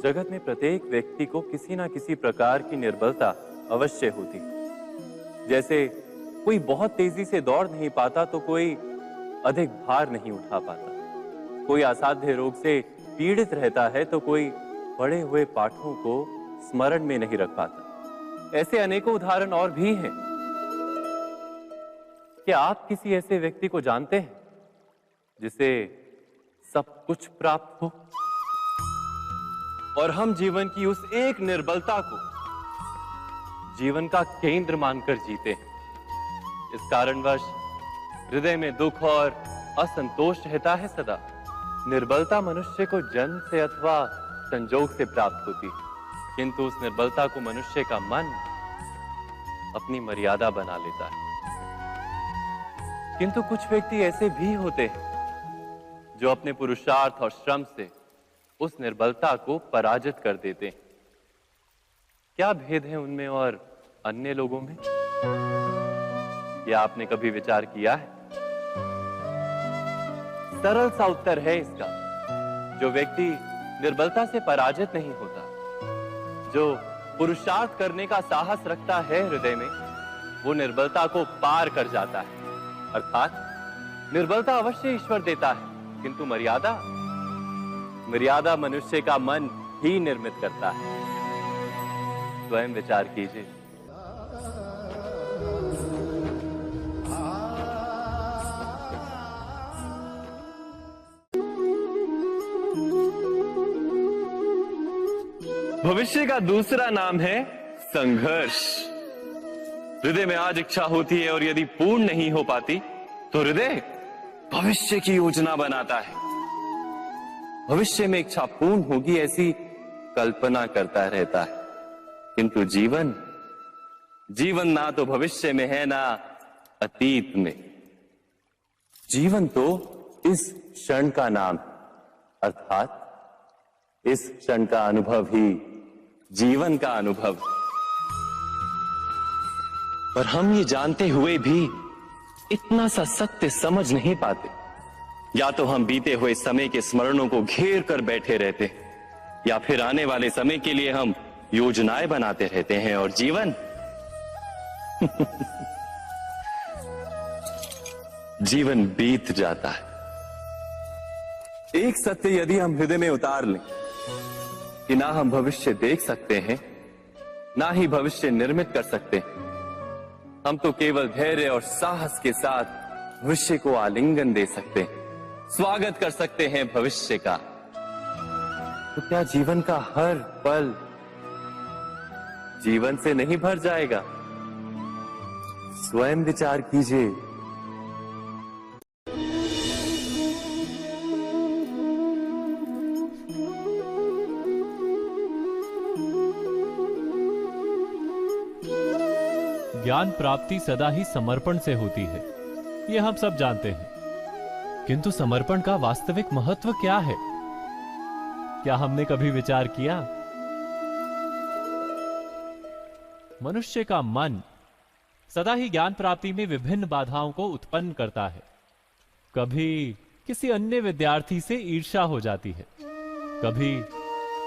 जगत में प्रत्येक व्यक्ति को किसी ना किसी प्रकार की निर्बलता अवश्य होती। जैसे कोई बहुत तेजी से दौड़ नहीं पाता तो कोई अधिक भार नहीं उठा पाता, कोई असाध्य रोग से पीड़ित रहता है तो कोई पढ़े हुए पाठों को स्मरण में नहीं रख पाता। ऐसे अनेकों उदाहरण और भी हैं। क्या आप किसी ऐसे व्यक्ति को जानते हैं जिसे सब कुछ प्राप्त हो और हम जीवन की उस एक निर्बलता को जीवन का केंद्र मानकर जीते हैं? इस कारणवश हृदय में दुख और असंतोष रहता है सदा। निर्बलता मनुष्य को जन्म से अथवा संजोग से प्राप्त होती है, किंतु उस निर्बलता को मनुष्य का मन अपनी मर्यादा बना लेता है। किंतु कुछ व्यक्ति ऐसे भी होते हैं जो अपने पुरुषार्थ और श्रम से उस निर्बलता को पराजित कर देते हैं। क्या भेद है उनमें और अन्य लोगों में? क्या आपने कभी विचार किया है? सरल सा उत्तर है इसका। जो व्यक्ति निर्बलता से पराजित नहीं होता, जो पुरुषार्थ करने का साहस रखता है हृदय में, वो निर्बलता को पार कर जाता है। अर्थात निर्बलता अवश्य ईश्वर देता है, किंतु मर्यादा मनुष्य का मन ही निर्मित करता है। स्वयं विचार कीजिए। भविष्य का दूसरा नाम है संघर्ष। हृदय में आज इच्छा होती है और यदि पूर्ण नहीं हो पाती तो हृदय भविष्य की योजना बनाता है। भविष्य में इच्छा पूर्ण होगी ऐसी कल्पना करता रहता है, किंतु जीवन ना तो भविष्य में है ना अतीत में। जीवन तो इस क्षण का नाम, अर्थात इस क्षण का अनुभव ही जीवन का अनुभव। पर हम ये जानते हुए भी इतना सा सत्य समझ नहीं पाते। या तो हम बीते हुए समय के स्मरणों को घेर कर बैठे रहते हैं, या फिर आने वाले समय के लिए हम योजनाएं बनाते रहते हैं और जीवन जीवन बीत जाता है। एक सत्य यदि हम हृदय में उतार लें कि ना हम भविष्य देख सकते हैं, ना ही भविष्य निर्मित कर सकते हैं, हम तो केवल धैर्य और साहस के साथ भविष्य को आलिंगन दे सकते हैं, स्वागत कर सकते हैं भविष्य का। तो क्या जीवन का हर पल जीवन से नहीं भर जाएगा? स्वयं विचार कीजिए। ज्ञान प्राप्ति सदा ही समर्पण से होती है, ये हम सब जानते हैं। किंतु समर्पण का वास्तविक महत्व क्या है? क्या हमने कभी विचार किया? मनुष्य का मन सदा ही ज्ञान प्राप्ति में विभिन्न बाधाओं को उत्पन्न करता है। कभी किसी अन्य विद्यार्थी से ईर्ष्या हो जाती है, कभी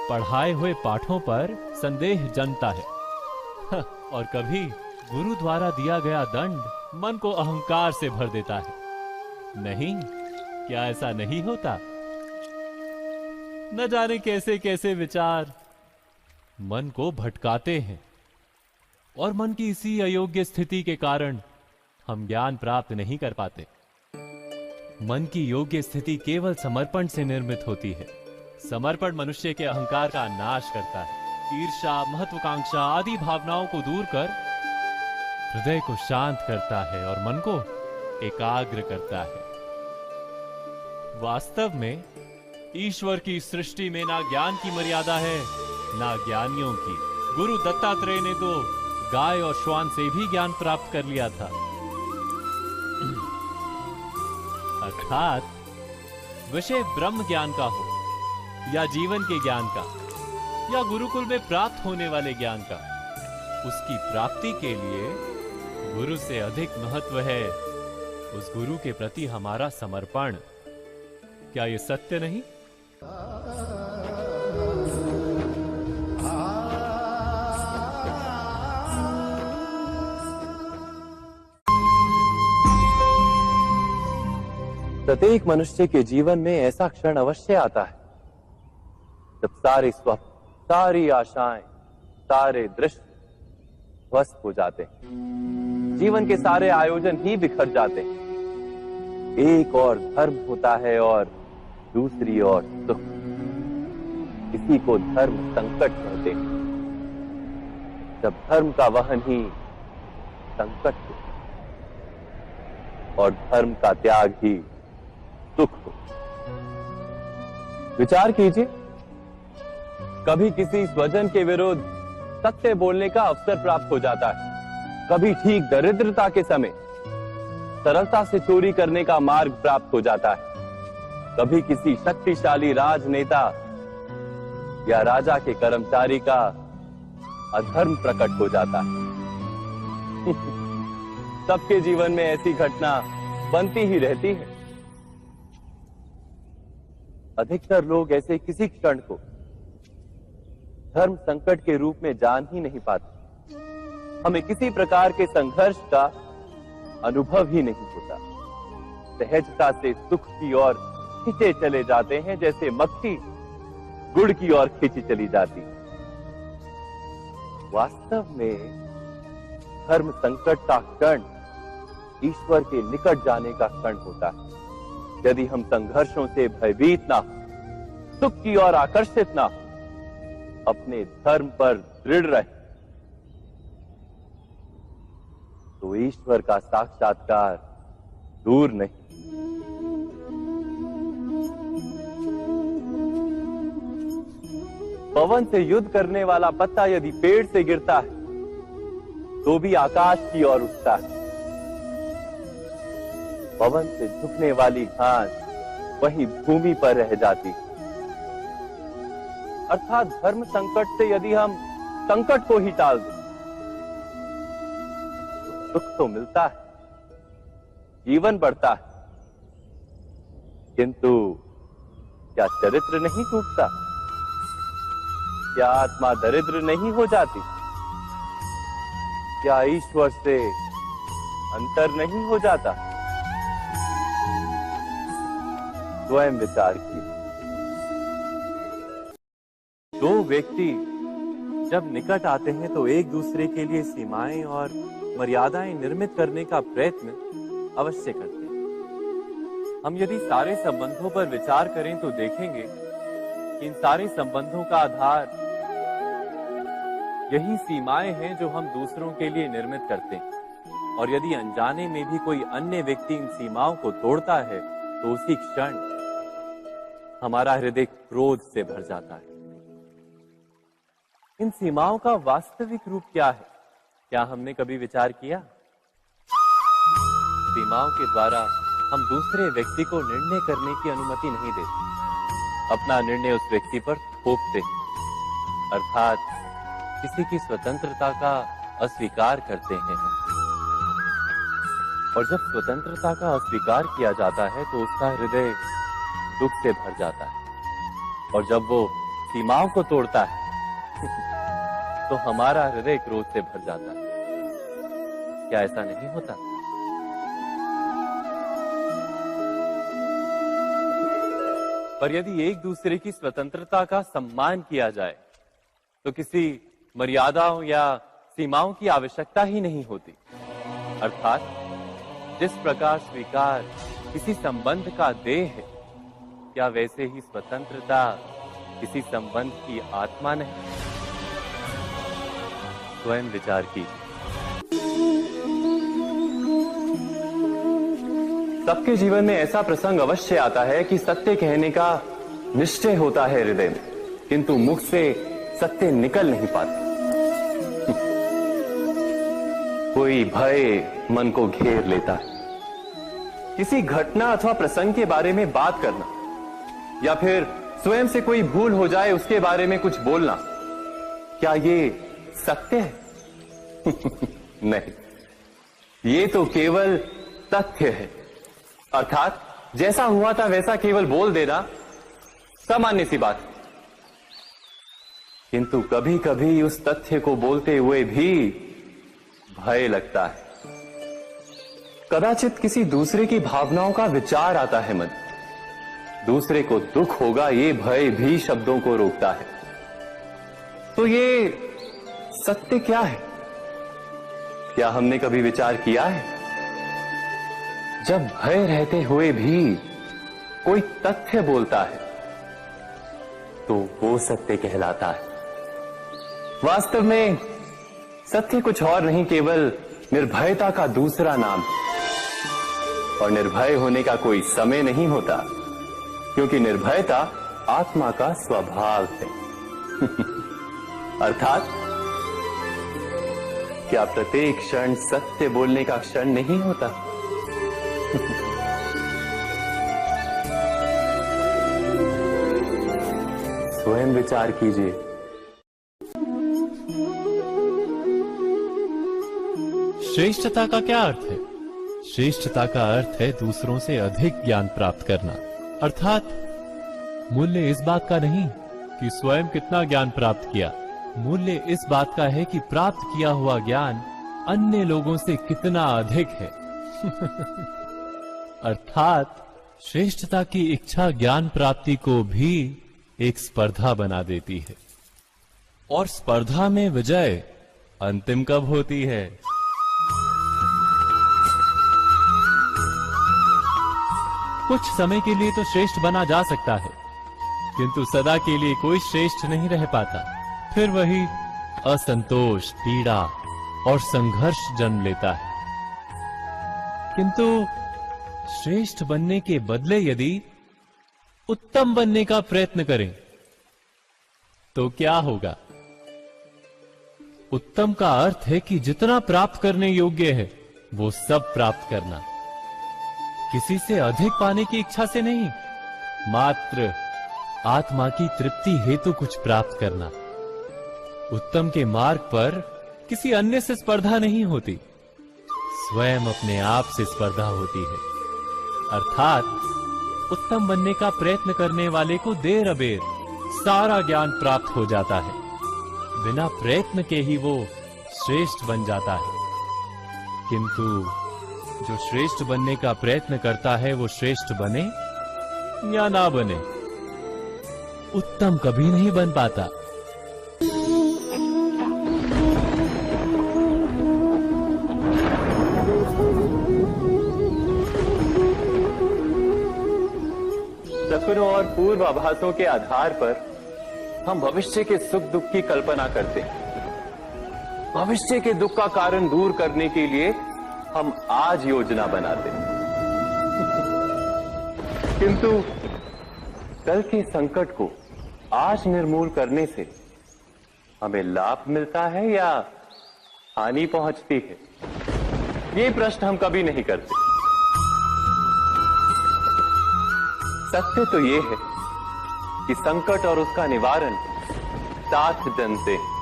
पढ़ाए हुए पाठों पर संदेह जन्मता है और कभी गुरु द्वारा दिया गया दंड मन को अहंकार से भर देता है। नहीं, क्या ऐसा नहीं होता? न जाने कैसे कैसे विचार मन को भटकाते हैं और मन की इसी अयोग्य स्थिति के कारण हम ज्ञान प्राप्त नहीं कर पाते। मन की योग्य स्थिति केवल समर्पण से निर्मित होती है। समर्पण मनुष्य के अहंकार का नाश करता है। ईर्ष्या, महत्वाकांक्षा आदि भावनाओं को दूर कर हृदय को शांत करता है और मन को एकाग्र करता है। वास्तव में ईश्वर की सृष्टि में ना ज्ञान की मर्यादा है, ना ज्ञानियों की। गुरु दत्तात्रेय ने तो गाय और श्वान से भी ज्ञान प्राप्त कर लिया था। अर्थात विषय ब्रह्म ज्ञान का हो या जीवन के ज्ञान का या गुरुकुल में प्राप्त होने वाले ज्ञान का, उसकी प्राप्ति के लिए गुरु से अधिक महत्व है उस गुरु के प्रति हमारा समर्पण। क्या यह सत्य नहीं? प्रत्येक मनुष्य के जीवन में ऐसा क्षण अवश्य आता है जब सारे स्वप्न, सारी आशाएं, सारे दृश्य ध्वस्त हो जाते हैं। जीवन के सारे आयोजन ही बिखर जाते हैं। एक और धर्म होता है और दूसरी ओर सुख। इसी को धर्म संकट कहते हैं। जब धर्म का वहन ही संकट हो और धर्म का त्याग ही सुख हो। विचार कीजिए, कभी किसी स्वजन के विरुद्ध सत्य बोलने का अवसर प्राप्त हो जाता है, कभी ठीक दरिद्रता के समय सरलता से चोरी करने का मार्ग प्राप्त हो जाता है, कभी किसी शक्तिशाली राजनेता या राजा के कर्मचारी का अधर्म प्रकट हो जाता है। सबके जीवन में ऐसी घटना बनती ही रहती है। अधिकतर लोग ऐसे किसी क्षण को धर्म संकट के रूप में जान ही नहीं पाते। हमें किसी प्रकार के संघर्ष का अनुभव ही नहीं होता। सहजता से सुख की ओर खींचे चले जाते हैं, जैसे मक्खी गुड़ की ओर खींची चली जाती। वास्तव में धर्म संकट का क्षण ईश्वर के निकट जाने का क्षण होता है। यदि हम संघर्षों से भयभीत ना हो, सुख की ओर आकर्षित ना हो, अपने धर्म पर दृढ़ रहे, तो ईश्वर का साक्षात्कार दूर नहीं। पवन से युद्ध करने वाला पत्ता यदि पेड़ से गिरता है तो भी आकाश की ओर उठता है। पवन से झुकने वाली घास वहीं भूमि पर रह जाती। अर्थात धर्म संकट से यदि हम संकट को ही टाल दें तो सुख तो मिलता है, जीवन बढ़ता है, किंतु क्या चरित्र नहीं टूटता? क्या आत्मा दरिद्र नहीं हो जाती? क्या ईश्वर से अंतर नहीं हो जाता? स्वयं विचार कीजिए। दो व्यक्ति जब निकट आते हैं तो एक दूसरे के लिए सीमाएं और मर्यादाएं निर्मित करने का प्रयत्न अवश्य करते हैं। हम यदि सारे संबंधों पर विचार करें तो देखेंगे कि इन सारे संबंधों का आधार यही सीमाएं हैं जो हम दूसरों के लिए निर्मित करते हैं। और यदि अनजाने में भी कोई अन्य व्यक्ति इन सीमाओं को तोड़ता है तो उसी क्षण हमारा हृदय क्रोध से भर जाता है। इन सीमाओं का वास्तविक रूप क्या है? क्या हमने कभी विचार किया? सीमाओं के द्वारा हम दूसरे व्यक्ति को निर्णय करने की अनुमति नहीं देते। अपना निर्णय उस व्यक्ति पर थोपते हैं, अर्थात किसी की स्वतंत्रता का अस्वीकार करते हैं। और जब स्वतंत्रता का अस्वीकार किया जाता है तो उसका हृदय दुख से भर जाता है। और जब वो सीमाओं को तोड़ता है तो हमारा हृदय क्रोध से भर जाता है। क्या ऐसा नहीं होता? पर यदि एक दूसरे की स्वतंत्रता का सम्मान किया जाए तो किसी मर्यादाओं या सीमाओं की आवश्यकता ही नहीं होती। अर्थात जिस प्रकार स्वीकार किसी संबंध का देह है, क्या वैसे ही स्वतंत्रता किसी संबंध की आत्मा नहीं? स्वयं विचार कीजिए। सबके जीवन में ऐसा प्रसंग अवश्य आता है कि सत्य कहने का निश्चय होता है हृदय में, किंतु मुख से सत्य निकल नहीं पाता। कोई भय मन को घेर लेता है। किसी घटना अथवा प्रसंग के बारे में बात करना या फिर स्वयं से कोई भूल हो जाए उसके बारे में कुछ बोलना, क्या ये सत्य है? नहीं, ये तो केवल तथ्य है। अर्थात जैसा हुआ था वैसा केवल बोल देना सामान्य सी बात है। किंतु कभी कभी उस तथ्य को बोलते हुए भी भय लगता है। कदाचित किसी दूसरे की भावनाओं का विचार आता है मन। दूसरे को दुख होगा ये भय भी शब्दों को रोकता है। तो ये सत्य क्या है? क्या हमने कभी विचार किया है? जब भय रहते हुए भी कोई तथ्य बोलता है तो वो सत्य कहलाता है। वास्तव में सत्य कुछ और नहीं, केवल निर्भयता का दूसरा नाम है। और निर्भय होने का कोई समय नहीं होता, क्योंकि निर्भयता आत्मा का स्वभाव है। अर्थात क्या प्रत्येक क्षण सत्य बोलने का क्षण नहीं होता? स्वयं विचार कीजिए। श्रेष्ठता का क्या अर्थ है? श्रेष्ठता का अर्थ है दूसरों से अधिक ज्ञान प्राप्त करना। अर्थात मूल्य इस बात का नहीं कि स्वयं कितना ज्ञान प्राप्त किया, मूल्य इस बात का है कि प्राप्त किया हुआ ज्ञान अन्य लोगों से कितना अधिक है। अर्थात श्रेष्ठता की इच्छा ज्ञान प्राप्ति को भी एक स्पर्धा बना देती है। और स्पर्धा में विजय अंतिम कब होती है? कुछ समय के लिए तो श्रेष्ठ बना जा सकता है, किंतु सदा के लिए कोई श्रेष्ठ नहीं रह पाता। फिर वही असंतोष, पीड़ा और संघर्ष जन्म लेता है। किंतु श्रेष्ठ बनने के बदले यदि उत्तम बनने का प्रयत्न करें तो क्या होगा? उत्तम का अर्थ है कि जितना प्राप्त करने योग्य है वो सब प्राप्त करना, किसी से अधिक पाने की इच्छा से नहीं, मात्र आत्मा की तृप्ति हेतु कुछ प्राप्त करना। उत्तम के मार्ग पर किसी अन्य से स्पर्धा नहीं होती, स्वयं अपने आप से स्पर्धा होती है। अर्थात उत्तम बनने का प्रयत्न करने वाले को देर अबेर सारा ज्ञान प्राप्त हो जाता है, बिना प्रयत्न के ही वो श्रेष्ठ बन जाता है। किंतु जो श्रेष्ठ बनने का प्रयत्न करता है वो श्रेष्ठ बने या ना बने, उत्तम कभी नहीं बन पाता। सपनों और पूर्वाभासों के आधार पर हम भविष्य के सुख दुख की कल्पना करते हैं। भविष्य के दुख का कारण दूर करने के लिए हम आज योजना बनाते हैं। किंतु कल के संकट को आज निर्मूल करने से हमें लाभ मिलता है या हानि पहुंचती है? ये प्रश्न हम कभी नहीं करते। सत्य तो ये है कि संकट और उसका निवारण साथ जनते हैं,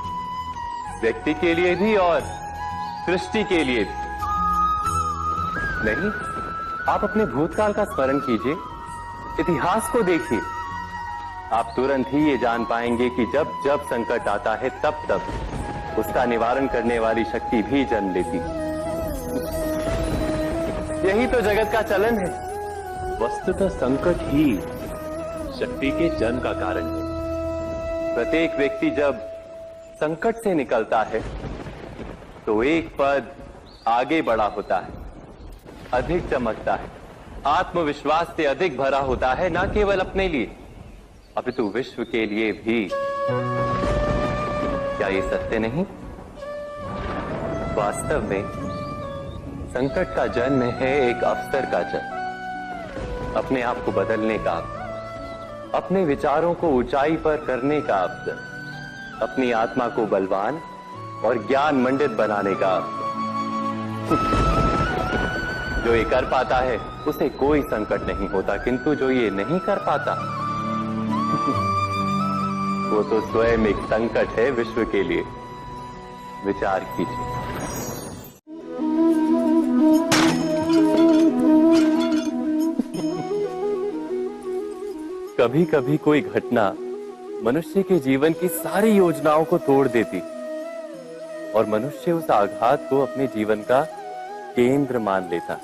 व्यक्ति के लिए भी और सृष्टि के लिए भी। नहीं, आप अपने भूतकाल का स्मरण कीजिए, इतिहास को देखिए। आप तुरंत ही ये जान पाएंगे कि जब जब संकट आता है तब तब उसका निवारण करने वाली शक्ति भी जन्म लेती है। यही तो जगत का चलन है। वस्तुतः संकट ही शक्ति के जन्म का कारण है। प्रत्येक व्यक्ति जब संकट से निकलता है तो एक पद आगे बढ़ा होता है, अधिक चमकता है, आत्मविश्वास से अधिक भरा होता है, न केवल अपने लिए अपितु विश्व के लिए भी। क्या ये सत्य नहीं? वास्तव में संकट का जन्म है एक अवसर का जन्म, अपने आप को बदलने का, अपने विचारों को ऊंचाई पर करने का अवसर, अपनी आत्मा को बलवान और ज्ञान मंडित बनाने का अवसर। जो ये कर पाता है उसे कोई संकट नहीं होता, किंतु जो ये नहीं कर पाता वो तो स्वयं एक संकट है विश्व के लिए। विचार कीजिए। कभी कभी कोई घटना मनुष्य के जीवन की सारी योजनाओं को तोड़ देती और मनुष्य उस आघात को अपने जीवन का केंद्र मान लेता।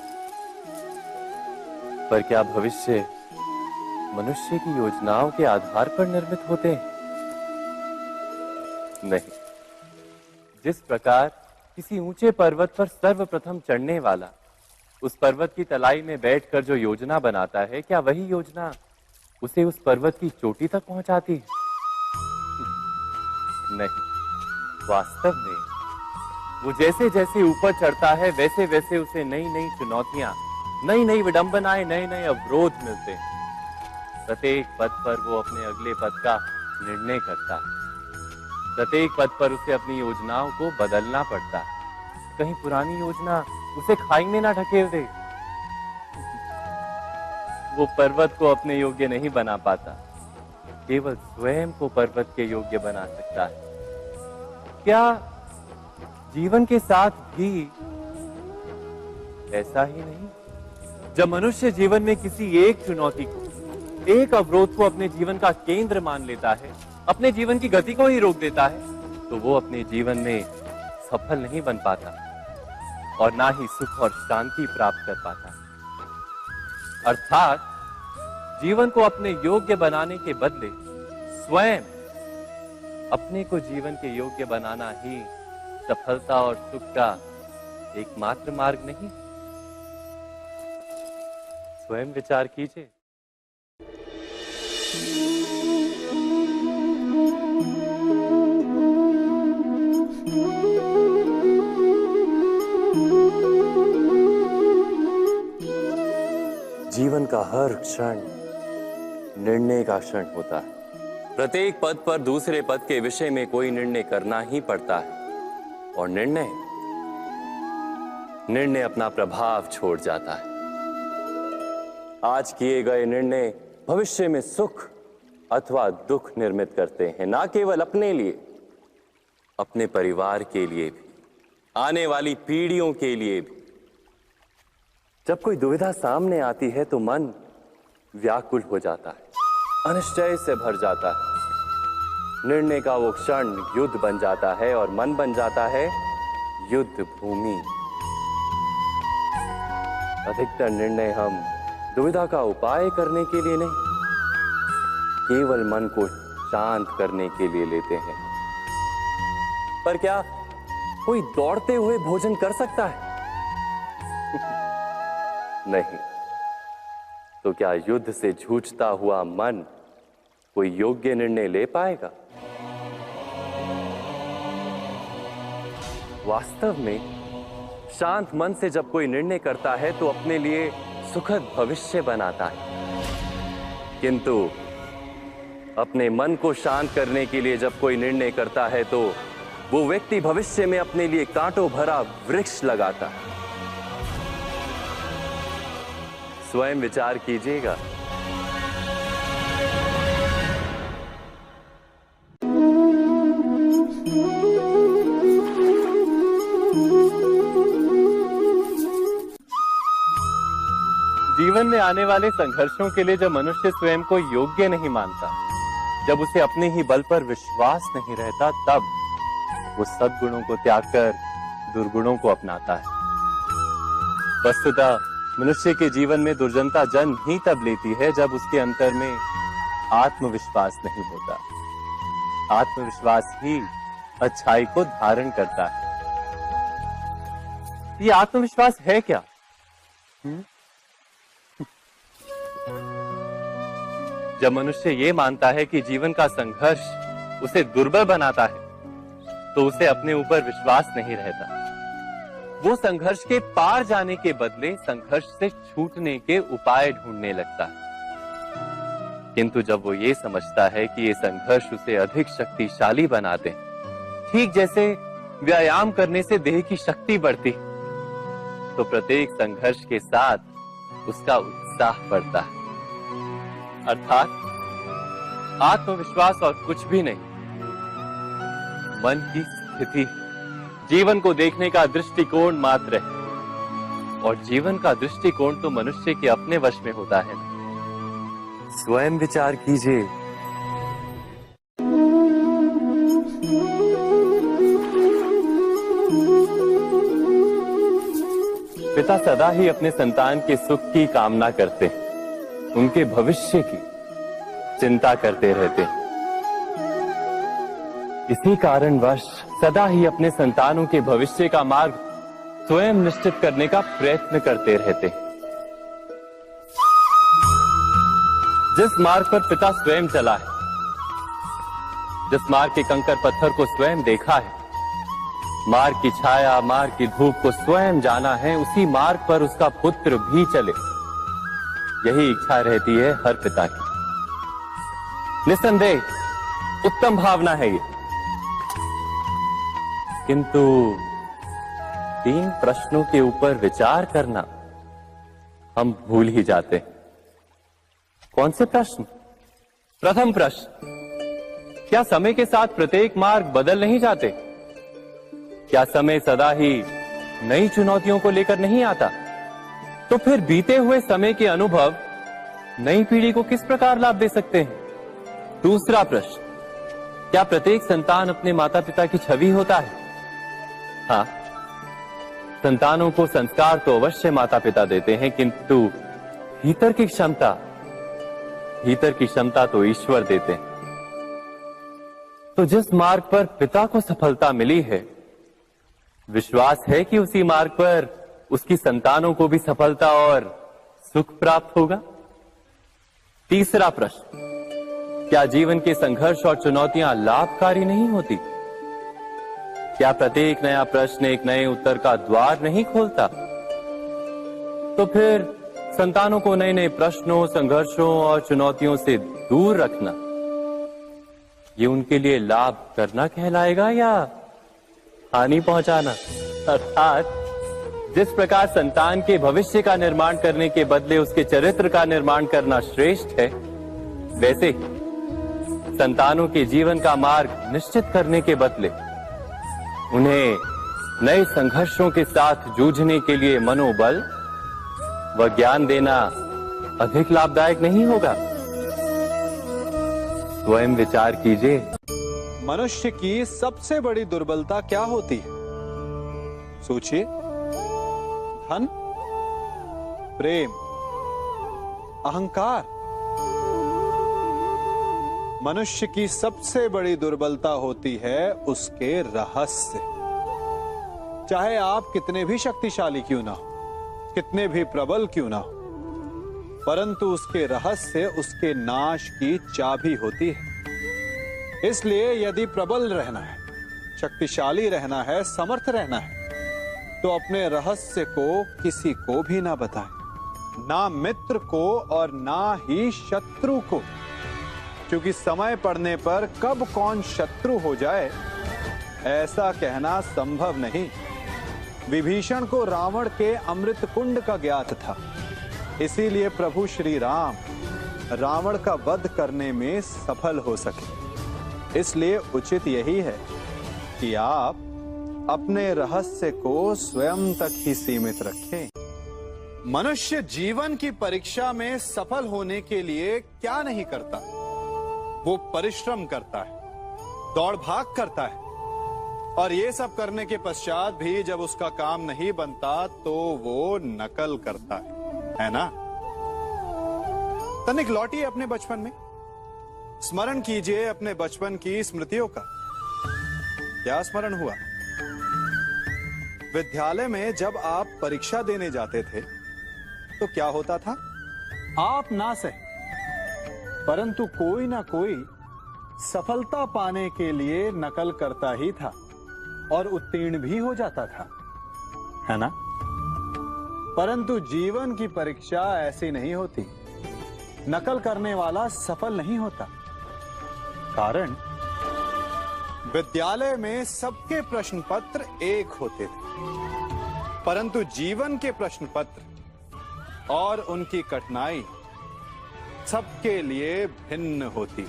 पर क्या भविष्य मनुष्य की योजनाओं के आधार पर निर्मित होते हैं? नहीं। जिस प्रकार किसी ऊंचे पर्वत पर सर्वप्रथम चढ़ने वाला उस पर्वत की तलाई में बैठकर जो योजना बनाता है, क्या वही योजना उसे उस पर्वत की चोटी तक पहुंचाती है? नहीं। वास्तव में वो जैसे जैसे ऊपर चढ़ता है वैसे वैसे उसे नई नई चुनौतियां, नई नई विडंबनाएं, नए नए अवरोध मिलते हैं। प्रत्येक पद पर वो अपने अगले पद का निर्णय करता है। प्रत्येक पद पर उसे अपनी योजनाओं को बदलना पड़ता है। कहीं पुरानी योजना उसे खाई में ना ढकेल दे। वो पर्वत को अपने योग्य नहीं बना पाता, केवल स्वयं को पर्वत के योग्य बना सकता है। क्या जीवन के साथ भी ऐसा ही नहीं? जब मनुष्य जीवन में किसी एक चुनौती को, एक अवरोध को अपने जीवन का केंद्र मान लेता है, अपने जीवन की गति को ही रोक देता है, तो वो अपने जीवन में सफल नहीं बन पाता और ना ही सुख और शांति प्राप्त कर पाता। अर्थात जीवन को अपने योग्य बनाने के बदले स्वयं अपने को जीवन के योग्य बनाना ही सफलता और सुख का एकमात्र मार्ग नहीं। स्वयं विचार कीजिए। जीवन का हर क्षण निर्णय का क्षण होता है। प्रत्येक पद पर दूसरे पद के विषय में कोई निर्णय करना ही पड़ता है और निर्णय अपना प्रभाव छोड़ जाता है। आज किए गए निर्णय भविष्य में सुख अथवा दुख निर्मित करते हैं, ना केवल अपने लिए, अपने परिवार के लिए भी, आने वाली पीढ़ियों के लिए भी। जब कोई दुविधा सामने आती है तो मन व्याकुल हो जाता है, अनिश्चय से भर जाता है। निर्णय का वो क्षण युद्ध बन जाता है और मन बन जाता है युद्ध भूमि। अधिकतर निर्णय हम दुविधा का उपाय करने के लिए नहीं, केवल मन को शांत करने के लिए लेते हैं। पर क्या कोई दौड़ते हुए भोजन कर सकता है? नहीं। तो क्या युद्ध से जूझता हुआ मन कोई योग्य निर्णय ले पाएगा? वास्तव में शांत मन से जब कोई निर्णय करता है तो अपने लिए सुखद भविष्य बनाता है, किंतु अपने मन को शांत करने के लिए जब कोई निर्णय करता है तो वो व्यक्ति भविष्य में अपने लिए कांटों भरा वृक्ष लगाता है। स्वयं विचार कीजिएगा। जीवन में आने वाले संघर्षों के लिए जब मनुष्य स्वयं को योग्य नहीं मानता, जब उसे अपने ही बल पर विश्वास नहीं रहता, तब वो सद्गुणों को त्याग कर दुर्गुणों को अपनाता है। वस्तुतः मनुष्य के जीवन में दुर्जनता जन्म ही तब लेती है जब उसके अंतर में आत्मविश्वास नहीं होता। आत्मविश्वास ही अच्छाई को धारण करता है। ये आत्मविश्वास है क्या? जब मनुष्य ये मानता है कि जीवन का संघर्ष उसे दुर्बल बनाता है, तो उसे अपने ऊपर विश्वास नहीं रहता। वो संघर्ष के पार जाने के बदले संघर्ष से छूटने के उपाय ढूंढने लगता है। किंतु जब वो ये समझता है कि ये संघर्ष उसे अधिक शक्तिशाली बनाते हैं, ठीक जैसे व्यायाम करने से देह की शक्ति बढ़ती, तो प्रत्येक संघर्ष के साथ उसका उत्साह बढ़ता है। अर्थात आत्मविश्वास और कुछ भी नहीं, मन की स्थिति, जीवन को देखने का दृष्टिकोण मात्र है। और जीवन का दृष्टिकोण तो मनुष्य के अपने वश में होता है। स्वयं विचार कीजिए। पिता सदा ही अपने संतान के सुख की कामना करते हैं, उनके भविष्य की चिंता करते रहते हैं। इसी कारणवश सदा ही अपने संतानों के भविष्य का मार्ग स्वयं निश्चित करने का प्रयत्न करते रहते हैं। जिस मार्ग पर पिता स्वयं चला है, जिस मार्ग के कंकर पत्थर को स्वयं देखा है, मार्ग की छाया, मार्ग की धूप को स्वयं जाना है, उसी मार्ग पर उसका पुत्र भी चले, यही इच्छा रहती है हर पिता की। निस्संदेह उत्तम भावना है ये, किंतु 3 प्रश्नों के ऊपर विचार करना हम भूल ही जाते हैं। कौन से प्रश्न? प्रथम प्रश्न, क्या समय के साथ प्रत्येक मार्ग बदल नहीं जाते? क्या समय सदा ही नई चुनौतियों को लेकर नहीं आता? तो फिर बीते हुए समय के अनुभव नई पीढ़ी को किस प्रकार लाभ दे सकते हैं? दूसरा प्रश्न, क्या प्रत्येक संतान अपने माता पिता की छवि होता है? हाँ, संतानों को संस्कार तो अवश्य माता पिता देते हैं, किंतु भीतर की क्षमता तो ईश्वर देते हैं। तो जिस मार्ग पर पिता को सफलता मिली है, विश्वास है कि उसी मार्ग पर उसकी संतानों को भी सफलता और सुख प्राप्त होगा। तीसरा प्रश्न, क्या जीवन के संघर्ष और चुनौतियां लाभकारी नहीं होती? क्या प्रत्येक नया प्रश्न एक नए उत्तर का द्वार नहीं खोलता? तो फिर संतानों को नए नए प्रश्नों, संघर्षों और चुनौतियों से दूर रखना, ये उनके लिए लाभ करना कहलाएगा या हानि पहुंचाना? अर्थात जिस प्रकार संतान के भविष्य का निर्माण करने के बदले उसके चरित्र का निर्माण करना श्रेष्ठ है, वैसे ही संतानों के जीवन का मार्ग निश्चित करने के बदले उन्हें नए संघर्षों के साथ जूझने के लिए मनोबल व ज्ञान देना अधिक लाभदायक नहीं होगा? स्वयं विचार कीजिए। मनुष्य की सबसे बड़ी दुर्बलता क्या होती है? सोचिए। धन, प्रेम, अहंकार। मनुष्य की सबसे बड़ी दुर्बलता होती है उसके रहस्य। चाहे आप कितने भी शक्तिशाली क्यों ना हो, कितने भी प्रबल क्यों ना हो, परंतु उसके रहस्य उसके नाश की चाबी होती है। इसलिए यदि प्रबल रहना है, शक्तिशाली रहना है, समर्थ रहना है, तो अपने रहस्य को किसी को भी ना बताएं, ना मित्र को और ना ही शत्रु को, क्योंकि समय पड़ने पर कब कौन शत्रु हो जाए ऐसा कहना संभव नहीं। विभीषण को रावण के अमृत कुंड का ज्ञात था, इसीलिए प्रभु श्री राम रावण का वध करने में सफल हो सके। इसलिए उचित यही है कि आप अपने रहस्य को स्वयं तक ही सीमित रखें। मनुष्य जीवन की परीक्षा में सफल होने के लिए क्या नहीं करता? वो परिश्रम करता है, दौड़ भाग करता है, और ये सब करने के पश्चात भी जब उसका काम नहीं बनता तो वो नकल करता है ना? तनिक लौटिए अपने बचपन में, स्मरण कीजिए अपने बचपन की स्मृतियों का। क्या स्मरण हुआ? विद्यालय में जब आप परीक्षा देने जाते थे तो क्या होता था? आप ना सहे, परंतु कोई ना कोई सफलता पाने के लिए नकल करता ही था और उत्तीर्ण भी हो जाता था, है ना? परंतु जीवन की परीक्षा ऐसी नहीं होती। नकल करने वाला सफल नहीं होता। कारण विद्यालय में सबके प्रश्न पत्र एक होते थे, परंतु जीवन के प्रश्न पत्र और उनकी कठिनाई सबके लिए भिन्न होती,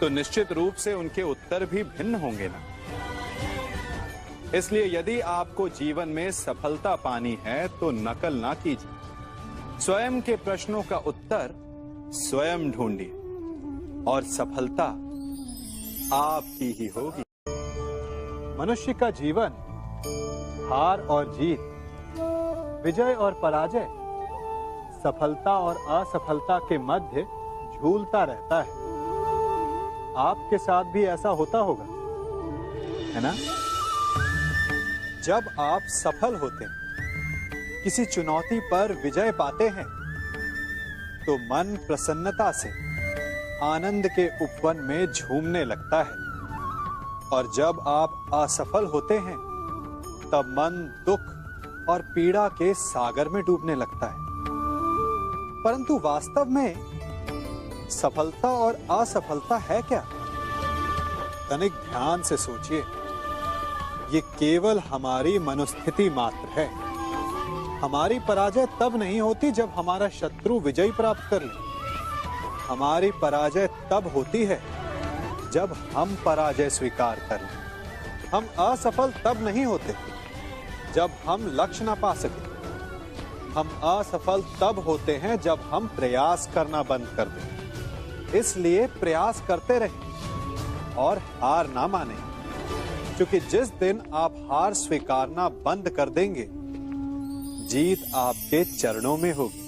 तो निश्चित रूप से उनके उत्तर भी भिन्न होंगे ना। इसलिए यदि आपको जीवन में सफलता पानी है तो नकल ना कीजिए, स्वयं के प्रश्नों का उत्तर स्वयं ढूंढिए और सफलता आपकी ही होगी। मनुष्य का जीवन हार और जीत, विजय और पराजय सफलता और असफलता के मध्य झूलता रहता है। आपके साथ भी ऐसा होता होगा, है ना? जब आप सफल होते हैं, किसी चुनौती पर विजय पाते हैं, तो मन प्रसन्नता से आनंद के उपवन में झूमने लगता है। और जब आप असफल होते हैं, तब मन दुख और पीड़ा के सागर में डूबने लगता है। परंतु वास्तव में सफलता और असफलता है क्या? तनिक ध्यान से सोचिए। ये केवल हमारी मनोस्थिति मात्र है। हमारी पराजय तब नहीं होती जब हमारा शत्रु विजय प्राप्त कर ले। हमारी पराजय तब होती है जब हम पराजय स्वीकार कर लें। हम असफल तब नहीं होते जब हम लक्ष्य ना पा सके। हम असफल तब होते हैं जब हम प्रयास करना बंद कर दें। इसलिए प्रयास करते रहें और हार ना माने, क्योंकि जिस दिन आप हार स्वीकारना बंद कर देंगे, जीत आपके चरणों में होगी।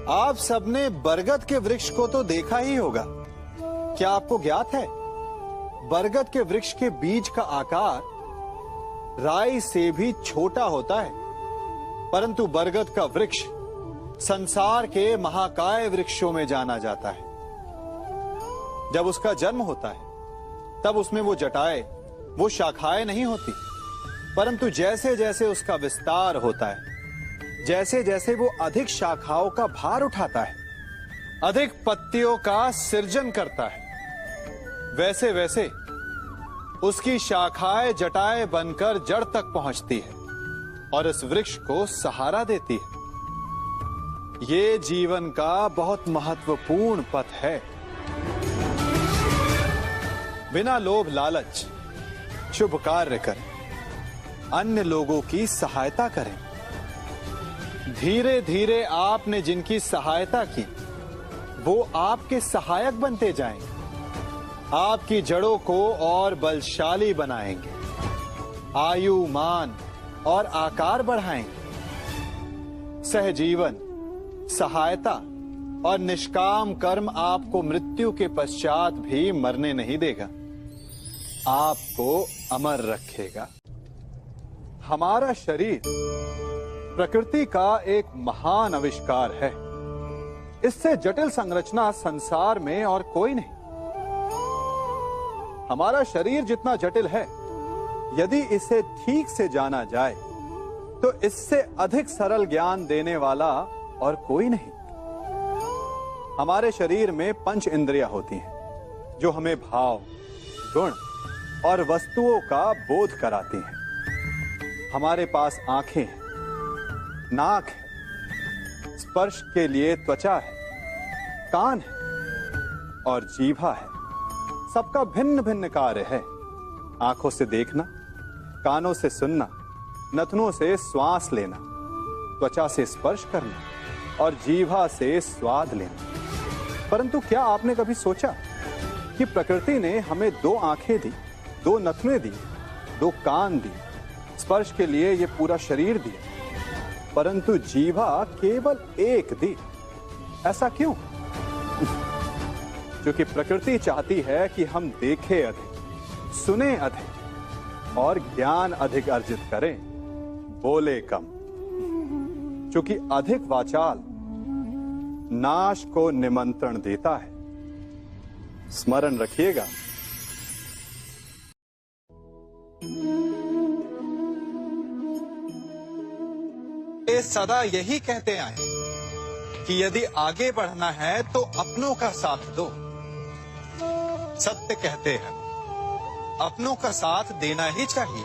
आप सबने बरगद के वृक्ष को तो देखा ही होगा। क्या आपको ज्ञात है, बरगद के वृक्ष के बीज का आकार राई से भी छोटा होता है, परंतु बरगद का वृक्ष संसार के महाकाय वृक्षों में जाना जाता है। जब उसका जन्म होता है, तब उसमें वो जटाएं, वो शाखाएं नहीं होती, परंतु जैसे जैसे उसका विस्तार होता है, जैसे जैसे वो अधिक शाखाओं का भार उठाता है, अधिक पत्तियों का सृजन करता है, वैसे वैसे उसकी शाखाएं जटाएं बनकर जड़ तक पहुंचती है और इस वृक्ष को सहारा देती है। ये जीवन का बहुत महत्वपूर्ण पथ है। बिना लोभ लालच शुभ कार्य करें, अन्य लोगों की सहायता करें। धीरे धीरे आपने जिनकी सहायता की, वो आपके सहायक बनते जाएंगे, आपकी जड़ों को और बलशाली बनाएंगे, आयु मान और आकार बढ़ाएंगे। सहजीवन, सहायता और निष्काम कर्म आपको मृत्यु के पश्चात भी मरने नहीं देगा, आपको अमर रखेगा। हमारा शरीर प्रकृति का एक महान आविष्कार है। इससे जटिल संरचना संसार में और कोई नहीं। हमारा शरीर जितना जटिल है, यदि इसे ठीक से जाना जाए, तो इससे अधिक सरल ज्ञान देने वाला और कोई नहीं। हमारे शरीर में 5 इंद्रियां होती हैं, जो हमें भाव, गुण और वस्तुओं का बोध कराती हैं। हमारे पास आंखें हैं, नाक है, स्पर्श के लिए त्वचा है, कान है और जीभा है। सबका भिन्न भिन्न कार्य है। आंखों से देखना, कानों से सुनना, नथनों से श्वास लेना, त्वचा से स्पर्श करना और जीभा से स्वाद लेना। परंतु क्या आपने कभी सोचा कि प्रकृति ने हमें 2 आंखें दी, 2 नथने दी, 2 कान दी, स्पर्श के लिए ये पूरा शरीर दिया, परंतु जीभा केवल 1 दी? ऐसा क्यों? क्योंकि प्रकृति चाहती है कि हम देखें अधिक, सुने अधिक और ज्ञान अधिक अर्जित करें, बोले कम। क्योंकि अधिक वाचाल नाश को निमंत्रण देता है। स्मरण रखिएगा। ये सदा यही कहते आए कि यदि आगे बढ़ना है तो अपनों का साथ दो। सत्य कहते हैं, अपनों का साथ देना ही चाहिए,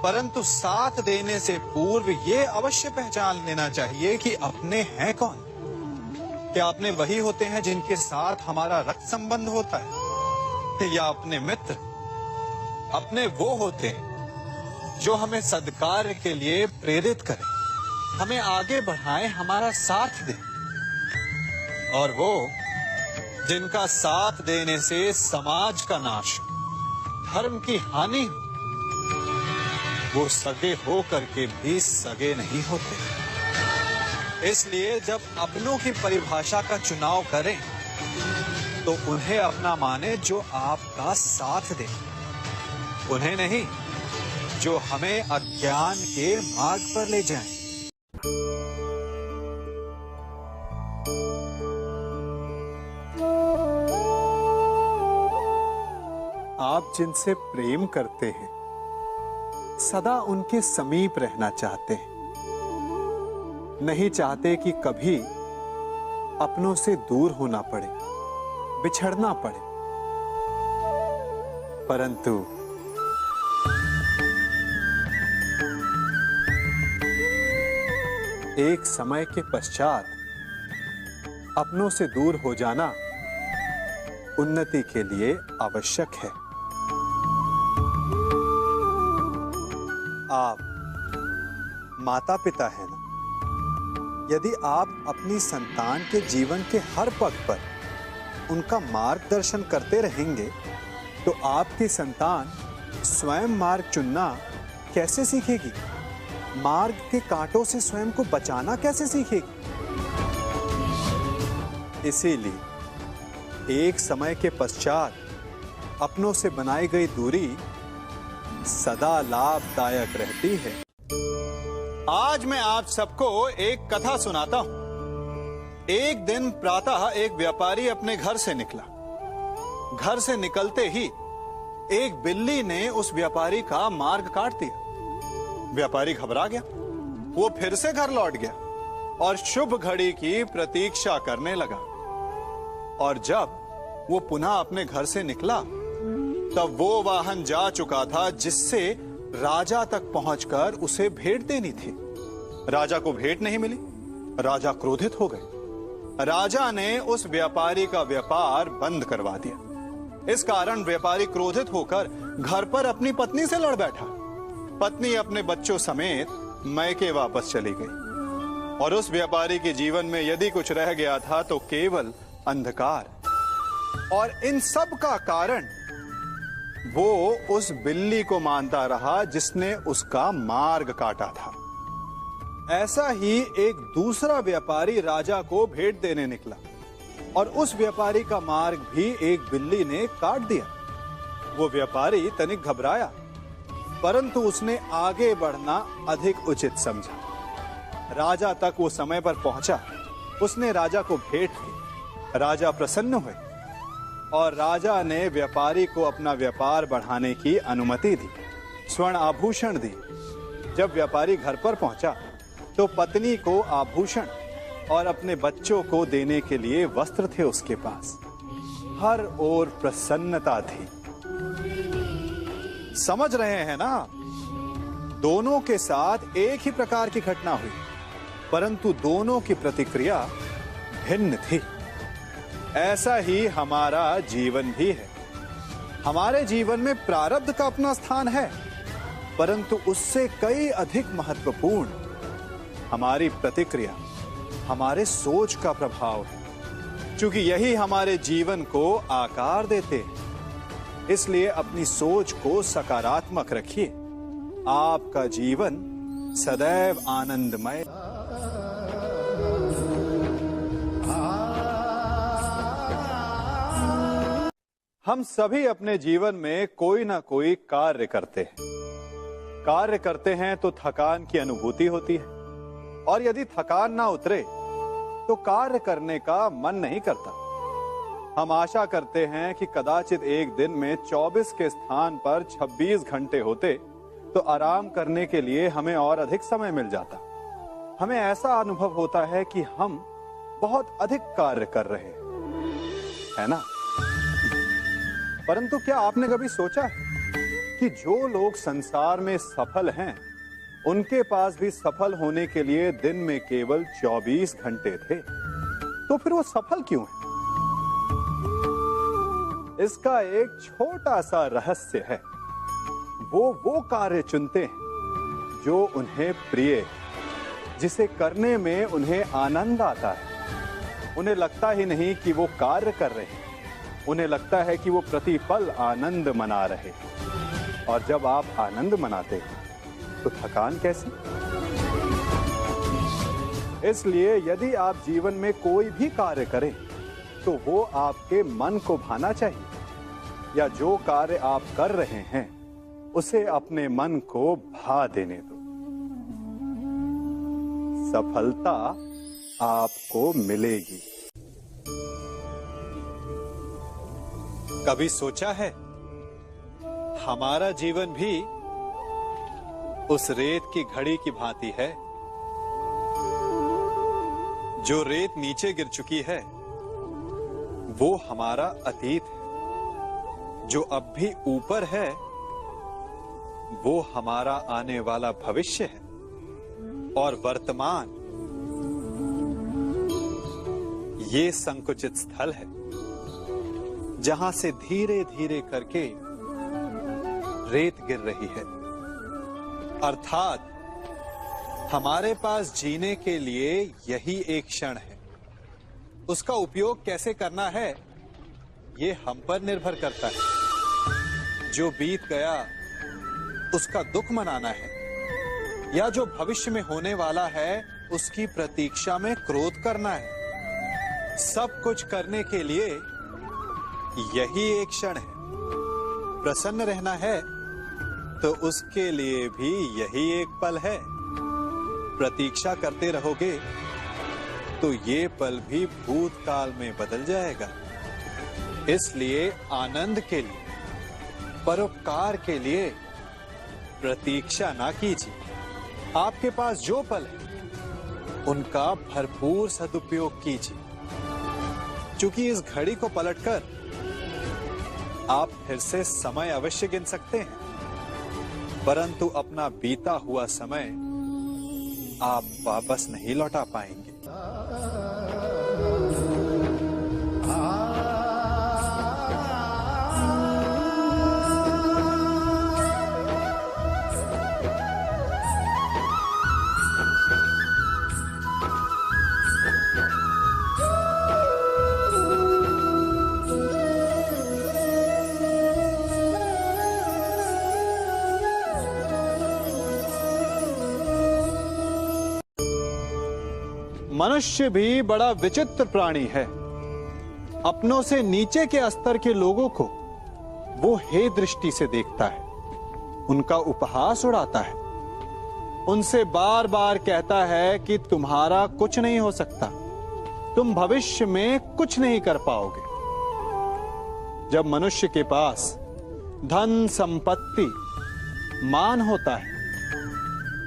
परंतु साथ देने से पूर्व ये अवश्य पहचान लेना चाहिए कि अपने हैं कौन। क्या अपने वही होते हैं जिनके साथ हमारा रक्त संबंध होता है, या अपने मित्र? अपने वो होते हैं जो हमें सद्कार्य के लिए प्रेरित करें, हमें आगे बढ़ाएं, हमारा साथ दें। और वो जिनका साथ देने से समाज का नाश हो, धर्म की हानि हो, वो सगे हो करके भी सगे नहीं होते। इसलिए जब अपनों की परिभाषा का चुनाव करें तो उन्हें अपना माने जो आपका साथ दे, उन्हें नहीं जो हमें अज्ञान के मार्ग पर ले जाएं। आप जिनसे प्रेम करते हैं सदा उनके समीप रहना चाहते हैं, नहीं चाहते कि कभी अपनों से दूर होना पड़े, बिछड़ना पड़े। परंतु एक समय के पश्चात अपनों से दूर हो जाना उन्नति के लिए आवश्यक है। आप माता पिता हैं ना? यदि आप अपनी संतान के जीवन के हर पग पर उनका मार्गदर्शन करते रहेंगे तो आपकी संतान स्वयं मार्ग चुनना कैसे सीखेगी? मार्ग के कांटों से स्वयं को बचाना कैसे सीखेगी? इसीलिए एक समय के पश्चात अपनों से बनाई गई दूरी सदा लाभदायक रहती है। आज मैं आप सबको एक कथा सुनाता हूं। एक दिन प्रातः एक व्यापारी अपने घर से निकला। घर से निकलते ही एक बिल्ली ने उस व्यापारी का मार्ग काट दिया। व्यापारी घबरा गया, वो फिर से घर लौट गया और शुभ घड़ी की प्रतीक्षा करने लगा। और जब वो पुनः अपने घर से निकला तब वो वाहन जा चुका था जिससे राजा तक पहुंचकर उसे भेंट देनी थी। राजा को भेंट नहीं मिली। राजा क्रोधित हो गए। राजा ने उस व्यापारी का व्यापार बंद करवा दिया। इस कारण व्यापारी क्रोधित होकर घर पर अपनी पत्नी से लड़ बैठा। पत्नी अपने बच्चों समेत मैके वापस चली गई और उस व्यापारी के जीवन में यदि कुछ रह गया था तो केवल अंधकार। और इन सब का कारण वो उस बिल्ली को मानता रहा जिसने उसका मार्ग काटा था। ऐसा ही एक दूसरा व्यापारी राजा को भेंट देने निकला और उस व्यापारी का मार्ग भी एक बिल्ली ने काट दिया। वो व्यापारी तनिक घबराया, परंतु उसने आगे बढ़ना अधिक उचित समझा। राजा तक वो समय पर पहुंचा। उसने राजा को भेंट की। राजा प्रसन्न हुए और राजा ने व्यापारी को अपना व्यापार बढ़ाने की अनुमति दी, स्वर्ण आभूषण दी। जब व्यापारी घर पर पहुंचा तो पत्नी को आभूषण और अपने बच्चों को देने के लिए वस्त्र थे उसके पास। हर ओर प्रसन्नता थी। समझ रहे हैं ना? दोनों के साथ एक ही प्रकार की घटना हुई, परंतु दोनों की प्रतिक्रिया भिन्न थी। ऐसा ही हमारा जीवन भी है। हमारे जीवन में प्रारब्ध का अपना स्थान है, परंतु उससे कई अधिक महत्वपूर्ण हमारी प्रतिक्रिया, हमारे सोच का प्रभाव है। क्योंकि यही हमारे जीवन को आकार देते हैं। इसलिए अपनी सोच को सकारात्मक रखिए। आपका जीवन सदैव आनंदमय। हम सभी अपने जीवन में कोई ना कोई कार्य करते हैं। कार्य करते हैं तो थकान की अनुभूति होती है, और यदि थकान ना उतरे तो कार्य करने का मन नहीं करता। हम आशा करते हैं कि कदाचित एक दिन में 24 के स्थान पर 26 घंटे होते तो आराम करने के लिए हमें और अधिक समय मिल जाता। हमें ऐसा अनुभव होता है कि हम बहुत अधिक कार्य कर रहे हैं, है ना? परंतु क्या आपने कभी सोचा है कि जो लोग संसार में सफल हैं, उनके पास भी सफल होने के लिए दिन में केवल 24 घंटे थे? तो फिर वो सफल क्यों है? इसका एक छोटा सा रहस्य है। वो कार्य चुनते हैं जो उन्हें प्रिय है, जिसे करने में उन्हें आनंद आता है। उन्हें लगता ही नहीं कि वो कार्य कर रहे हैं, उन्हें लगता है कि वो प्रतिपल आनंद मना रहे हैं। और जब आप आनंद मनाते हैं तो थकान कैसी? इसलिए यदि आप जीवन में कोई भी कार्य करें तो वो आपके मन को भाना चाहिए, या जो कार्य आप कर रहे हैं उसे अपने मन को भा देने दो। सफलता आपको मिलेगी। कभी सोचा है हमारा जीवन भी उस रेत की घड़ी की भांति है? जो रेत नीचे गिर चुकी है वो हमारा अतीत है, जो अब भी ऊपर है वो हमारा आने वाला भविष्य है, और वर्तमान ये संकुचित स्थल है जहां से धीरे धीरे करके रेत गिर रही है। अर्थात हमारे पास जीने के लिए यही एक क्षण है। उसका उपयोग कैसे करना है ये हम पर निर्भर करता है। जो बीत गया उसका दुख मनाना है, या जो भविष्य में होने वाला है उसकी प्रतीक्षा में क्रोध करना है। सब कुछ करने के लिए यही एक क्षण है। प्रसन्न रहना है तो उसके लिए भी यही एक पल है। प्रतीक्षा करते रहोगे तो ये पल भी भूतकाल में बदल जाएगा। इसलिए आनंद के लिए, परोपकार के लिए प्रतीक्षा ना कीजिए। आपके पास जो पल है उनका भरपूर सदुपयोग कीजिए, क्योंकि इस घड़ी को पलटकर आप फिर से समय अवश्य गिन सकते हैं, परंतु अपना बीता हुआ समय आप वापस नहीं लौटा पाएंगे। मनुष्य भी बड़ा विचित्र प्राणी है। अपनों से नीचे के स्तर के लोगों को वो हे दृष्टि से देखता है, उनका उपहास उड़ाता है, उनसे बार बार कहता है कि तुम्हारा कुछ नहीं हो सकता, तुम भविष्य में कुछ नहीं कर पाओगे। जब मनुष्य के पास धन, संपत्ति, मान होता है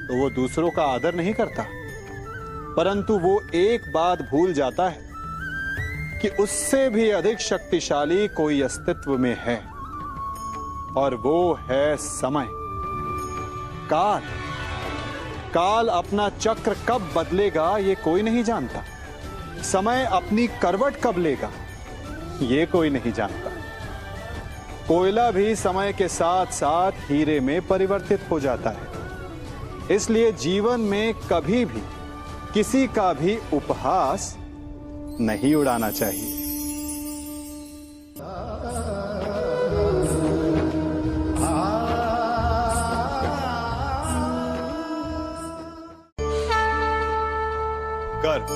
तो वो दूसरों का आदर नहीं करता, परंतु वो एक बात भूल जाता है कि उससे भी अधिक शक्तिशाली कोई अस्तित्व में है, और वो है समय। काल। काल अपना चक्र कब बदलेगा ये कोई नहीं जानता। समय अपनी करवट कब लेगा ये कोई नहीं जानता। कोयला भी समय के साथ साथ हीरे में परिवर्तित हो जाता है। इसलिए जीवन में कभी भी किसी का भी उपहास नहीं उड़ाना चाहिए। गर्व,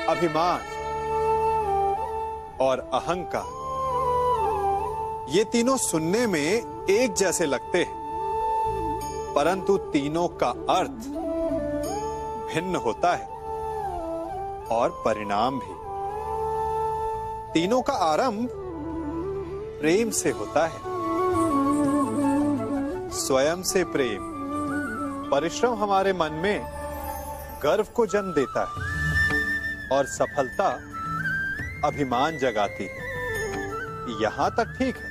अभिमान और अहंकार, ये तीनों सुनने में एक जैसे लगते हैं, परंतु तीनों का अर्थ भिन्न होता है और परिणाम भी। तीनों का आरंभ प्रेम से होता है। स्वयं से प्रेम, परिश्रम हमारे मन में गर्व को जन्म देता है, और सफलता अभिमान जगाती है। यहां तक ठीक है,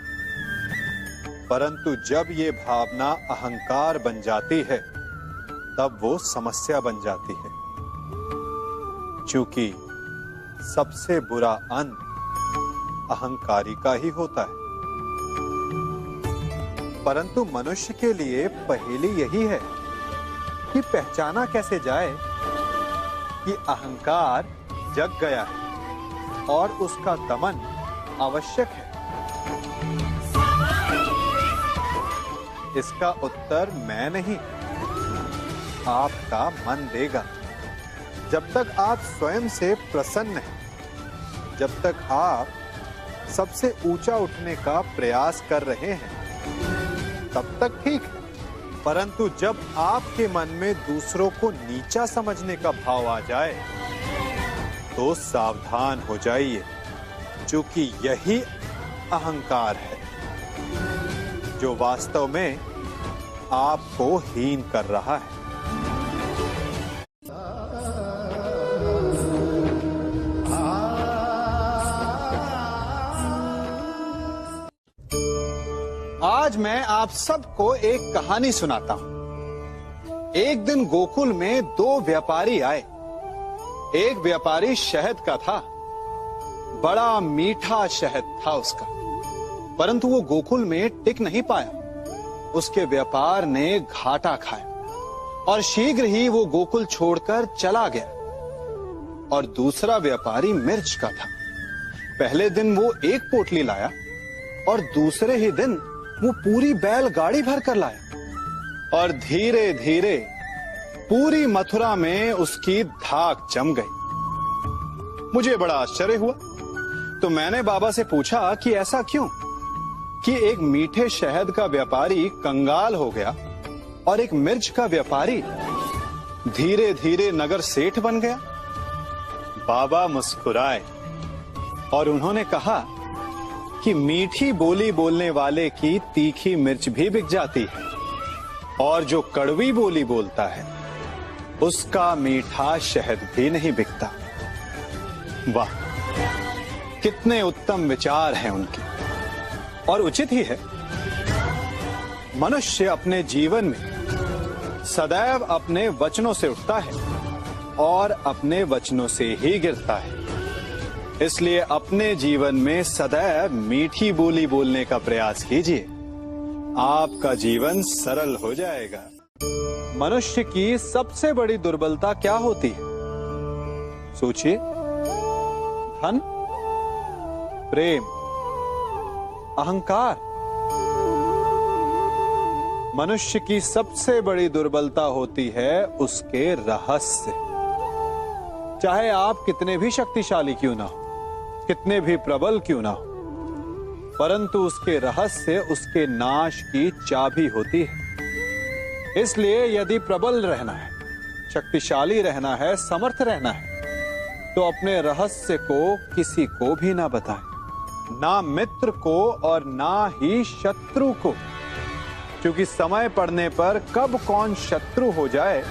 परंतु जब ये भावना अहंकार बन जाती है तब वो समस्या बन जाती है, क्योंकि सबसे बुरा अंत अहंकारी का ही होता है। परंतु मनुष्य के लिए पहेली यही है कि पहचाना कैसे जाए कि अहंकार जग गया है और उसका दमन आवश्यक है। इसका उत्तर मैं नहीं, आपका मन देगा। जब तक आप स्वयं से प्रसन्न हैं, जब तक आप सबसे ऊंचा उठने का प्रयास कर रहे हैं, तब तक ठीक है। परंतु जब आपके मन में दूसरों को नीचा समझने का भाव आ जाए, तो सावधान हो जाइए, क्योंकि यही अहंकार है जो वास्तव में आपको हीन कर रहा है। आज मैं आप सबको एक कहानी सुनाता हूं। एक दिन गोकुल में दो व्यापारी आए। एक व्यापारी शहद का था, बड़ा मीठा शहद था उसका, परंतु वो गोकुल में टिक नहीं पाया। उसके व्यापार ने घाटा खाया और शीघ्र ही वो गोकुल छोड़कर चला गया। और दूसरा व्यापारी मिर्च का था। पहले दिन वो एक पोटली लाया और दूसरे ही दिन वो पूरी बैलगाड़ी भर कर लाया। और धीरे धीरे पूरी मथुरा में उसकी धाक जम गई। मुझे बड़ा आश्चर्य हुआ, तो मैंने बाबा से पूछा कि ऐसा क्यों कि एक मीठे शहद का व्यापारी कंगाल हो गया और एक मिर्च का व्यापारी धीरे धीरे नगर सेठ बन गया। बाबा मुस्कुराए और उन्होंने कहा कि मीठी बोली बोलने वाले की तीखी मिर्च भी बिक जाती है, और जो कड़वी बोली बोलता है उसका मीठा शहद भी नहीं बिकता। वाह, कितने उत्तम विचार हैं उनके। और उचित ही है। मनुष्य अपने जीवन में सदैव अपने वचनों से उठता है और अपने वचनों से ही गिरता है। इसलिए अपने जीवन में सदैव मीठी बोली बोलने का प्रयास कीजिए, आपका जीवन सरल हो जाएगा। मनुष्य की सबसे बड़ी दुर्बलता क्या होती है? सोचिए। धन, प्रेम, अहंकार। मनुष्य की सबसे बड़ी दुर्बलता होती है उसके रहस्य। चाहे आप कितने भी शक्तिशाली क्यों ना हो, कितने भी प्रबल क्यों ना हो, परंतु उसके रहस्य उसके नाश की चाबी होती है। इसलिए यदि प्रबल रहना है, शक्तिशाली रहना है, समर्थ रहना है, तो अपने रहस्य को किसी को भी ना बताएं, ना मित्र को और ना ही शत्रु को, क्योंकि समय पड़ने पर कब कौन शत्रु हो जाए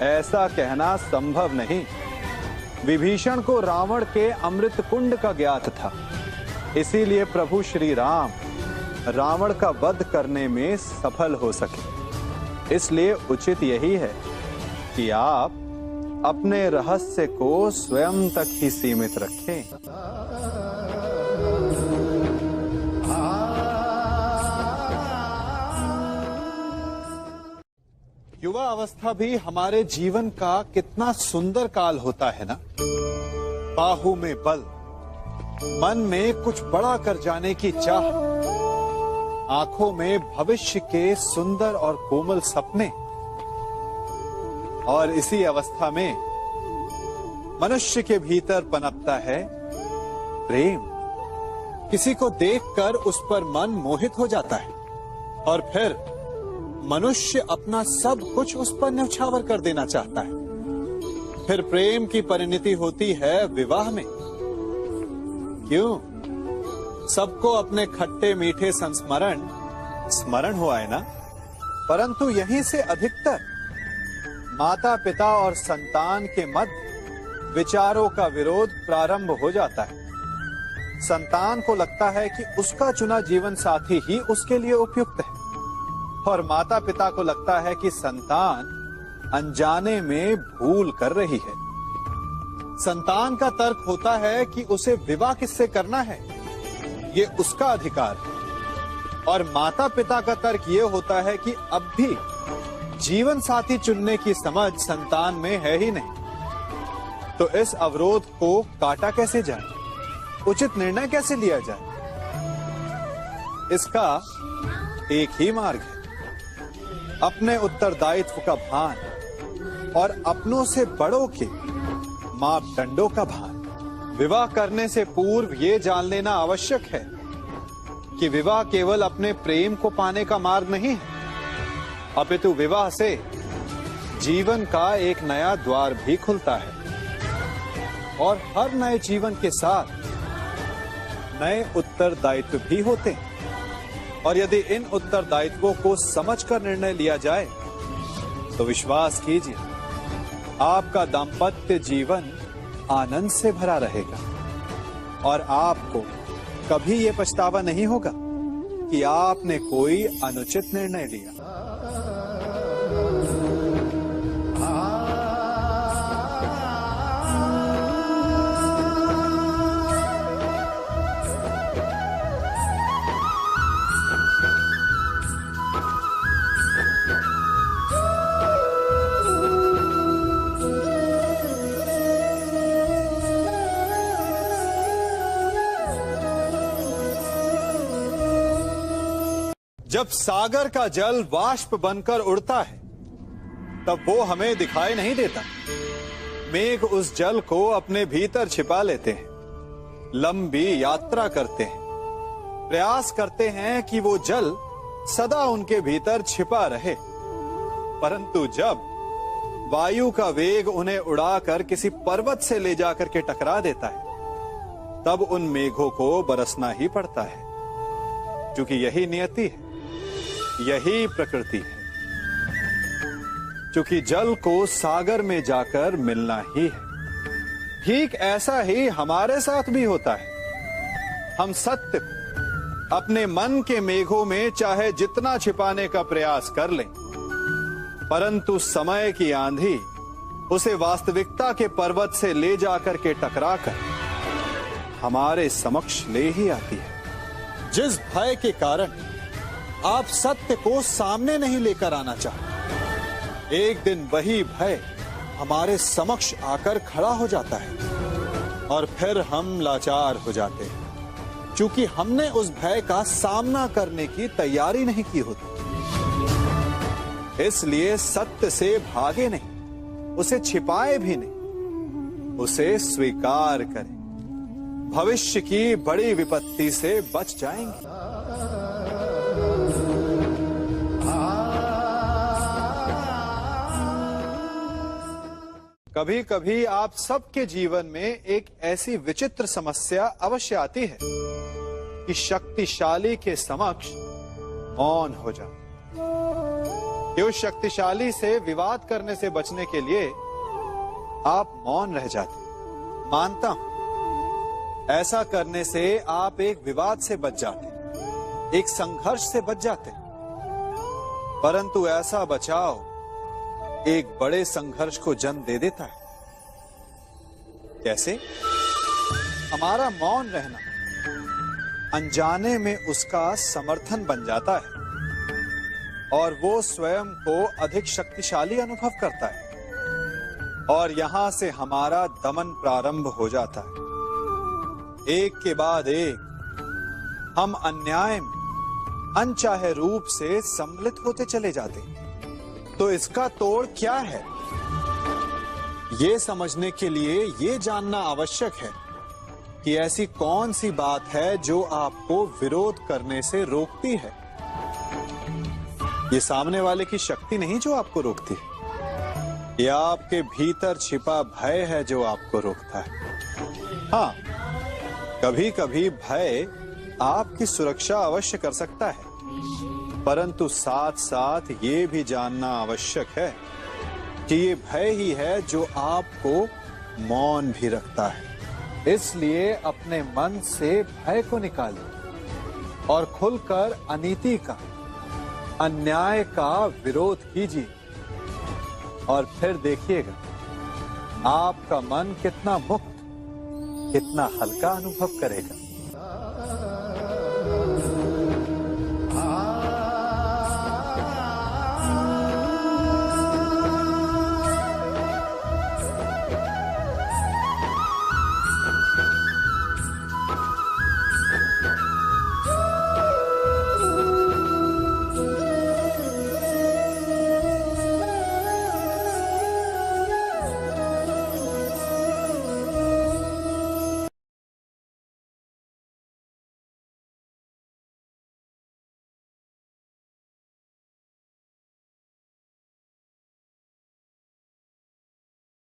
ऐसा कहना संभव नहीं। विभीषण को रावण के अमृत कुंड का ज्ञात था, इसीलिए प्रभु श्री राम रावण का वध करने में सफल हो सके। इसलिए उचित यही है कि आप अपने रहस्य को स्वयं तक ही सीमित रखें। युवा अवस्था भी हमारे जीवन का कितना सुंदर काल होता है ना। बाहु में बल, मन में कुछ बड़ा कर जाने की चाह, आंखों में भविष्य के सुंदर और कोमल सपने। और इसी अवस्था में मनुष्य के भीतर पनपता है प्रेम। किसी को देखकर उस पर मन मोहित हो जाता है और फिर मनुष्य अपना सब कुछ उस पर न्यौछावर कर देना चाहता है। फिर प्रेम की परिणति होती है विवाह में। क्यों? सबको अपने खट्टे मीठे संस्मरण स्मरण हुआ है ना। परंतु यहीं से अधिकतर माता पिता और संतान के मध्य विचारों का विरोध प्रारंभ हो जाता है। संतान को लगता है कि उसका चुना जीवन साथी ही उसके लिए उपयुक्त है, और माता पिता को लगता है कि संतान अनजाने में भूल कर रही है। संतान का तर्क होता है कि उसे विवाह किससे करना है, ये उसका अधिकार है। और माता पिता का तर्क ये होता है कि अब भी जीवन साथी चुनने की समझ संतान में है ही नहीं। तो इस अवरोध को काटा कैसे जाए, उचित निर्णय कैसे लिया जाए? इसका एक ही मार्ग है, अपने उत्तरदायित्व का भान और अपनों से बड़ों के मापदंडों का भान। विवाह करने से पूर्व ये जान लेना आवश्यक है कि विवाह केवल अपने प्रेम को पाने का मार्ग नहीं है, अपितु विवाह से जीवन का एक नया द्वार भी खुलता है। और हर नए जीवन के साथ नए उत्तरदायित्व भी होते हैं। और यदि इन उत्तरदायित्वों को समझकर निर्णय लिया जाए तो विश्वास कीजिए, आपका दाम्पत्य जीवन आनंद से भरा रहेगा और आपको कभी ये पछतावा नहीं होगा कि आपने कोई अनुचित निर्णय लिया। जब सागर का जल वाष्प बनकर उड़ता है तब वो हमें दिखाई नहीं देता। मेघ उस जल को अपने भीतर छिपा लेते हैं, लंबी यात्रा करते हैं, प्रयास करते हैं कि वो जल सदा उनके भीतर छिपा रहे। परंतु जब वायु का वेग उन्हें उड़ाकर किसी पर्वत से ले जाकर के टकरा देता है तब उन मेघों को बरसना ही पड़ता है, क्योंकि यही नियति है, यही प्रकृति है। क्योंकि जल को सागर में जाकर मिलना ही है। ठीक ऐसा ही हमारे साथ भी होता है। हम सत्य को अपने मन के मेघों में चाहे जितना छिपाने का प्रयास कर लें, परंतु समय की आंधी उसे वास्तविकता के पर्वत से ले जाकर के टकराकर हमारे समक्ष ले ही आती है। जिस भय के कारण आप सत्य को सामने नहीं लेकर आना चाहते, एक दिन वही भय हमारे समक्ष आकर खड़ा हो जाता है और फिर हम लाचार हो जाते हैं, क्योंकि हमने उस भय का सामना करने की तैयारी नहीं की होती। इसलिए सत्य से भागे नहीं, उसे छिपाए भी नहीं, उसे स्वीकार करें। भविष्य की बड़ी विपत्ति से बच जाएंगे। कभी कभी आप सबके जीवन में एक ऐसी विचित्र समस्या अवश्य आती है कि शक्तिशाली के समक्ष मौन हो जाओ। कि उस शक्तिशाली से विवाद करने से बचने के लिए आप मौन रह जाते। मानता हूं, ऐसा करने से आप एक विवाद से बच जाते, एक संघर्ष से बच जाते। परंतु ऐसा बचाव एक बड़े संघर्ष को जन्म दे देता है। कैसे? हमारा मौन रहना अनजाने में उसका समर्थन बन जाता है और वो स्वयं को अधिक शक्तिशाली अनुभव करता है और यहां से हमारा दमन प्रारंभ हो जाता है। एक के बाद एक हम अन्याय में अनचाहे रूप से सम्मिलित होते चले जाते हैं। तो इसका तोड़ क्या है? ये समझने के लिए ये जानना आवश्यक है कि ऐसी कौन सी बात है जो आपको विरोध करने से रोकती है। ये सामने वाले की शक्ति नहीं जो आपको रोकती है, ये आपके भीतर छिपा भय है जो आपको रोकता है। हाँ, कभी कभी भय आपकी सुरक्षा अवश्य कर सकता है, परंतु साथ साथ ये भी जानना आवश्यक है कि ये भय ही है जो आपको मौन भी रखता है। इसलिए अपने मन से भय को निकालिए और खुलकर अनीति का, अन्याय का विरोध कीजिए और फिर देखिएगा आपका मन कितना मुक्त, कितना हल्का अनुभव करेगा।